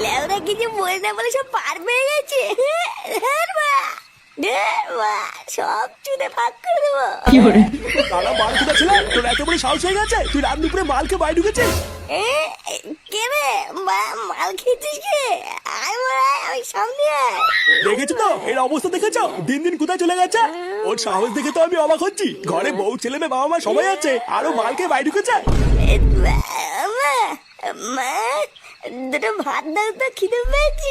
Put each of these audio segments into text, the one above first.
লেওরা কিছু বলে না বলে সব পার পেয়ে গেছে। সব চুদে ফাঁক করে দেবো। তারা মাল কোথা ছিল? তোর এত বড় সাহস হয়ে গেছে তুই রাত দুপুরে মালকে বাড়ি ঢুকেছিস? কে রে মাল খেয়েছিস কে? আয় মারা, আমি সামনে আয়। দেখেছো তো এর অবস্থা, দেখেছো দিন দিন কোথায় চলে গেছে? ওর সাহস দেখে তো আমি অবাক হচ্ছি। ঘরে বউ ছেলে মেয়ে বাবা মা সবাই আছে, আরো মালকে বাড়ি ঢুকেছে। মা, দুটো ভাত দাও তো, খিদে পেয়েছি।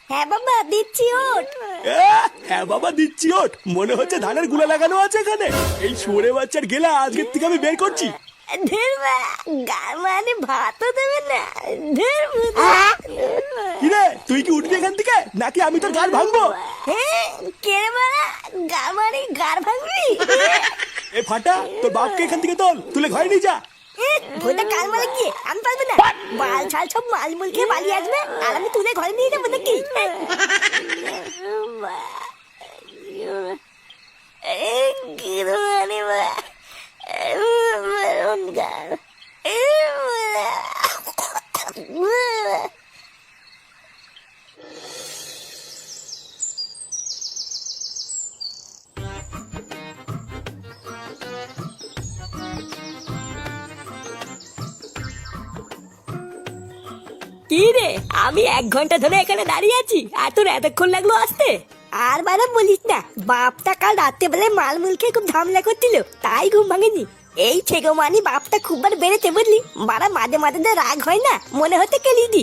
হ্যাঁ বাবা দিচ্ছি, ওঠ। হ্যাঁ বাবা দিচ্ছি, ওঠ। মনে হচ্ছে ধানের গুলা লাগানো আছে এখানে। এই শুয়োরে বাচ্চার গেলা আজকের থেকে আমি বের করছি। ধের মা, গার মানে ভাতও দেবে না। ধের কিরে তুই কি উঠবি এখান থেকে নাকি আমি তোর গাল ভাঙবো? হ্যাঁ, কে রে মারা? গার মানে গার ভাঙবি? এ ফাটা, তোর বাপকে এখান থেকে তোল, তুলে ঘরে নিয়ে যা। ভোটা কাল মারা গিয়ে আমি পারবো না। বাল ছাল সব মাল মুল খেয়ে পালিয়ে আসবে, আর আমি তুলে ঘরে নিয়ে যাবো নাকি? কি রে, আমি 1 ঘন্টা ধরে এখানে দাঁড়িয়ে আছি আর তোর এতক্ষণ লাগলো আসতে? আর বারে বলিস না, বাপটা কাল রাত্রে বেলায় মাল মুল খেয়ে খুব ঝামেলা করছিল, তাই ঘুম ভাঙেনি। এই ছেগো মানি বাপটা খুব বার বেড়েছে বুঝলি, বারা মাঝে মাঝে যে রাগ হয় না, মনে হতে কেলি দি।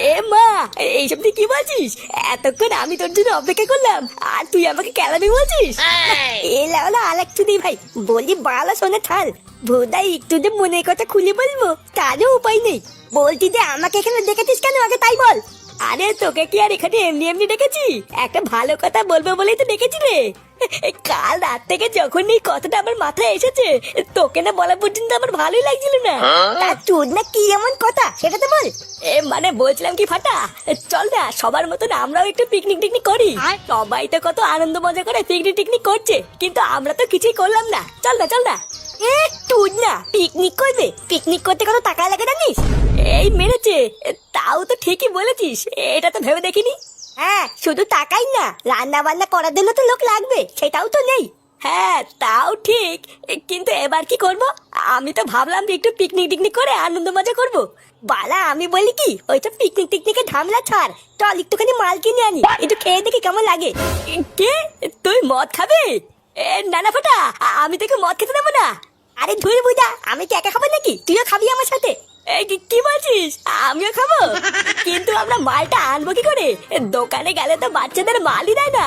এ মা, এইসব তুই কি বলছিস? এতক্ষণ আমি তোর জন্য অপেক্ষা করলাম আর তুই আমাকে কেলাবি বলছিস? এ লাউলা আলেক চুদি ভাই, বলি বালা শোনে থাল। ভোদাই একটু যে মনের কথা খুলে বলবো তারও উপায় নেই। বলছি যে আমাকে এখানে দেখেছিস কেন, আগে তাই বল। আরে তোকে কি আর এখানে এমনি এমনি ডেকেছি? একটা ভালো কথা বলবো বলেই তো ডেকেছি রে। কাল রাত থেকে যখন এই কথাটা আমার মাথায় এসেছে, তোকে না বলা পর্যন্ত আমার ভালোই লাগছিল না। তা তোর না কি এমন কথা সেটা তো বল। মানে বলছিলাম কি ফাটা, চল না সবার মতন আমরাও একটু পিকনিক টিকনিক করি। সবাই তো কত আনন্দ মজা করে পিকনিক টিকনিক করছে, কিন্তু আমরা তো কিছুই করলাম না। চল না চল না। তুই না পিকনিক করবে? পিকনিক করতে কত টাকা লাগে জানিস? এই মেরেছে, তাও তো ঠিকই বলেছিস, এটা তো ভেবে দেখিনি। হ্যাঁ, শুধু টাকাই না, রান্না বান্না করার জন্য তো লোক লাগবে, সেটাও তো নেই। হ্যাঁ তাও ঠিক, কিন্তু এবার কি করব? আমি তো ভাবলাম যে একটু পিকনিক টিকনিক করে আনন্দ মজা করব। বালা আমি বলি কি, ওইটা পিকনিক টিকনিকে ঝামেলা ছাড়, চল একটুখানি মাল কিনে আনি, একটু খেয়ে দেখি কেমন লাগে। কে, তুই মদ খাবে? না না ফাটা, আমি তোকে মদ খেতে দেবো না। আরে ধুর বুঝা, আমি কি একা খাবো নাকি? তুইও খাবি আমার সাথে? কি বলছিস? আমিও খাবো? কিন্তু আমরা মালটা আনবো কি করে? দোকানে গেলে তো বাচ্চাদের মালই দেয় না।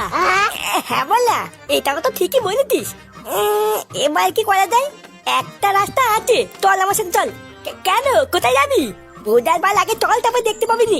হ্যাঁ বলা, এটাও তো ঠিকই বলেছিস। এবার কি করা যায়? একটা রাস্তা আছে, চল আমার সাথে চল। কেন, কোথায় যাবি? বুধার বাল আগে চল, তারপর দেখতে পাবি নি।